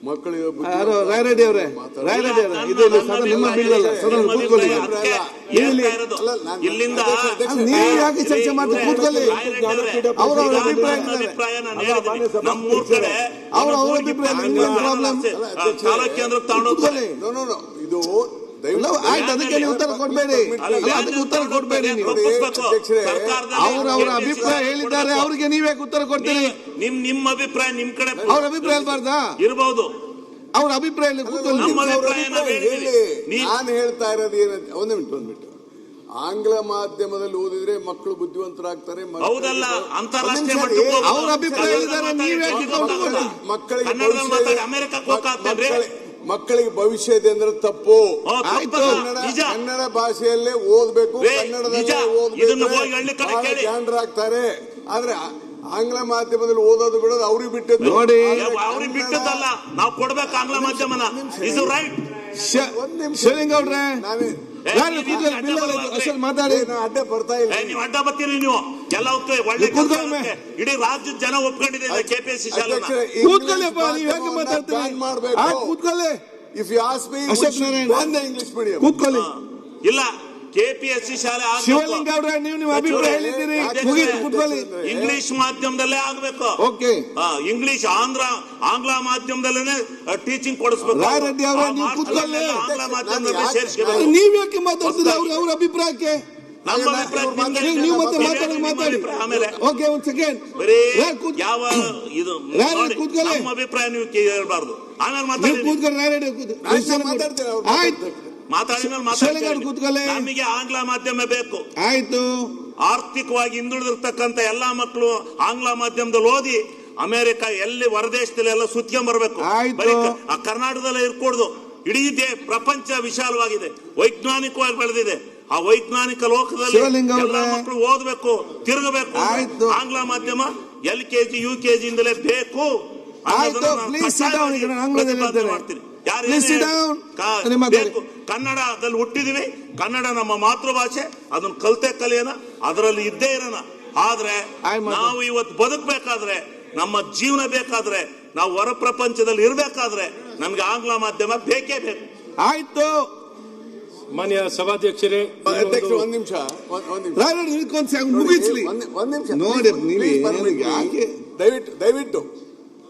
ಮಕ್ಕಳಿಗೆ ಯಾರೋ ರಾಯರೆಡ್ಡಿ ಅವರೇ, ರಾಯರೆಡ್ಡಿ ಅವರೇ, ಇದು ಸದನ ನಿಮ್ಮ ಬಿಲ್ ಅಲ್ಲ, ಸದನ ಕೂತ್ಕೊಳ್ಳಿ. ಇಲ್ಲಿಂದ ನೀವು ಯಾಕೆ ಚರ್ಚೆ ಮಾಡ್ತೀವಿ? ಕೂತ್ಕೊಳ್ಳಿ. ಅವರ ಅಭಿಪ್ರಾಯ ನಮ್ಮೂರ್ ಕಡೆ ಅವರ ಅಭಿಪ್ರಾಯ ಪ್ರಾಬ್ಲಮ್. ಕೇಂದ್ರಕ್ಕೆ ತಗೊಂಡೋಗ್ತಾರೆ. ಇದು ಆಯ್ತು, ಅದಕ್ಕೆ ನೀವು ಉತ್ತರ ಕೊಡ್ಬೇಡಿ, ಅದಕ್ಕೆ ಉತ್ತರ ಕೊಡ್ಬೇಡಿ ನೀವು. ಅವ್ರ ಅಭಿಪ್ರಾಯ ಹೇಳಿದ್ದಾರೆ, ಅವ್ರಿಗೆ ನೀವೇ ಉತ್ತರ ಕೊಡ್ತೀರಿ. ನಿಮ್ಮ ಅಭಿಪ್ರಾಯ ನಿಮ್ ಕಡೆ ಅವ್ರ ಅಭಿಪ್ರಾಯ ಇರಬಾರ್ದಾ? ಇರಬಹುದು. ಅವ್ರ ಅಭಿಪ್ರಾಯ ನಾನು ಹೇಳ್ತಾ ಇರೋದು ಏನಂತ, ಒಂದು ಮಿನಿಟ್. ಆಂಗ್ಲ ಮಾಧ್ಯಮದಲ್ಲಿ ಓದಿದ್ರೆ ಮಕ್ಕಳು ಬುದ್ಧಿವಂತರಾಗ್ತಾರೆ. ಹೌದಲ್ಲ, ಅಂತಾರಾಷ್ಟ್ರೀಯ ಮಟ್ಟಕ್ಕೆ ಅವ್ರ ಅಭಿಪ್ರಾಯ ಹೇಳಿದ್ದಾರೆ, ನೀವೇ ಮಕ್ಕಳಿಗೆ ಭವಿಷ್ಯ ಇದೆ ಅಂದ್ರೆ ತಪ್ಪು. ಕನ್ನಡ ಭಾಷೆಯಲ್ಲೇ ಓದ್ಬೇಕು, ಕನ್ನಡದಲ್ಲೇ ಓದ್ಬೇಕು, ಜಾಣರಾಗ್ತಾರೆ. ಆದ್ರೆ ಆಂಗ್ಲ ಮಾಧ್ಯಮದಲ್ಲಿ ಓದೋದು ಬಿಡೋದು ಅವ್ರಿಗೆ ಬಿಟ್ಟದ್ದು. ನೋಡಿ, ಅವ್ರಿಗೆ ಬಿಟ್ಟದ್ದಲ್ಲ, ನಾವು ಕೊಡ್ಬೇಕು ಆಂಗ್ಲ ಮಾಧ್ಯಮನ. ಇದು ರೈಟ್. ಶಿವಲಿಂಗೌಡ್ರೆ, ಮಾತಾಡಿ. ಅಡ್ಡ ಬರ್ತಾ ಇಲ್ಲ, ನೀವು ಅಡ್ಡ ಬರ್ತೀರಿ. ನೀವು ಎಲ್ಲ ಒಳ್ಳೆ ಇಡೀ ರಾಜ್ಯದ ಜನ ಒಪ್ಕೊಂಡಿದೆ ಕೆಪಿಎಸ್ಸಿ ಶಾಲೆ. ಕೂತ್ಕೊಳ್ಳಿಪ್ಪ, ನೀವು ಯಾಕೆ ಮಾತಾಡ್ತೀರಿ? ಕೂತ್ಕೊಳ್ಳಿ. If you ask me, English medium. ಕೂತ್ಕೊಳ್ಳಿ. ಇಲ್ಲ, ಕೆಪಿಎಸ್ಸಿ ಶಾಲೆ ಶಿವಲಿಂಗೌಡ್ರೆ, ನೀವು ಅಭಿಪ್ರಾಯ ಹೇಳಿದ್ದೀರಿ, ಕೂತ್ಕೊಳ್ಳಿ. ಇಂಗ್ಲಿಷ್ ಮಾಧ್ಯಮದಲ್ಲೇ ಆಗ್ಬೇಕು. ಓಕೆ, ಇಂಗ್ಲಿಷ್ ಆಂಗ್ಲ ಮಾಧ್ಯಮದಲ್ಲೇ ಟೀಚಿಂಗ್ ಕೊಡಿಸ್ಬೇಕು. ರಾಯರೆಡ್ಡಿ ಅವರೇ, ನೀವು ಕೂತ್ಕೊಳ್ಳಿ. ಆಂಗ್ಲ ಮಾಧ್ಯಮದಲ್ಲಿ ಸೇರಿಸ್ಬೇಕು. ನೀವ್ ಯಾಕೆ ಮಾತಾಡ್ತೀರಿ ಅವ್ರ ಅಭಿಪ್ರಾಯಕ್ಕೆ? ನಮ್ಮ ಅಭಿಪ್ರಾಯ ನೀವು ಮತ್ತೆ ಮಾತಾಡಿ. ಆಮೇಲೆ ಓಕೆ, ಒಂದ್ ಸೆಕೆಂಡ್. ಯಾವ ಇದು ನಮ್ಮ ಅಭಿಪ್ರಾಯ ನೀವು ಹೇಳ್ಬಾರ್ದು. ಆಮೇಲೆ ಮಾತಾಡಿ. ನಮಗೆ ಆಂಗ್ಲ ಮಾಧ್ಯಮ ಬೇಕು. ಆಯ್ತು. ಆರ್ಥಿಕವಾಗಿ ಹಿಂದುಳಿದಿರ್ತಕ್ಕಂಥ ಎಲ್ಲಾ ಮಕ್ಕಳು ಆಂಗ್ಲ ಮಾಧ್ಯಮದಲ್ಲಿ ಓದಿ ಅಮೆರಿಕ ಎಲ್ಲಿ ಹೊರದೇಶದಲ್ಲಿ ಎಲ್ಲ ಸುತ್ಕೊಂಡ್ ಬರ್ಬೇಕು. ಕರ್ನಾಟಕದಲ್ಲೇ ಇರ್ಕೂಡ್ದು. ಇಡೀ ಪ್ರಪಂಚ ವಿಶಾಲವಾಗಿದೆ, ವೈಜ್ಞಾನಿಕವಾಗಿ ಬೆಳೆದಿದೆ. ಆ ವೈಜ್ಞಾನಿಕ ಲೋಕದಲ್ಲಿ ಎಲ್ಲ ಮಕ್ಕಳು ಓದಬೇಕು, ತಿರುಗಬೇಕು. ಆಂಗ್ಲ ಮಾಧ್ಯಮ LKG UKG ಇಂದಲೇ ಬೇಕು. ಮಾಡ್ತೀನಿ. ಕನ್ನಡದಲ್ಲಿ ಹುಟ್ಟಿದೀವಿ, ಕನ್ನಡ ನಮ್ಮ ಮಾತೃಭಾಷೆ, ಅದನ್ನ ಕಲಿಯೋಣ, ಅದರಲ್ಲಿ ಇದ್ದೇ ಇರೋಣ. ಆದ್ರೆ ನಾವು ಇವತ್ತು ಬದುಕಬೇಕಾದ್ರೆ, ನಮ್ಮ ಜೀವನ ಬೇಕಾದ್ರೆ, ನಾವು ಹೊರ ಪ್ರಪಂಚದಲ್ಲಿ ಇರ್ಬೇಕಾದ್ರೆ ನಮ್ಗೆ ಆಂಗ್ಲ ಮಾಧ್ಯಮ ಬೇಕೇ ಬೇಕು. ಆಯ್ತು. ಮಾನ್ಯ ಸಭಾಧ್ಯಕ್ಷರೇ, ಒಂದ್ ನಿಮಿಷ ಮುಗಿಸ್ಲಿ. ಒಂದ್ ನಿಮಿಷ ನೋಡಿ, ದಯವಿಟ್ಟು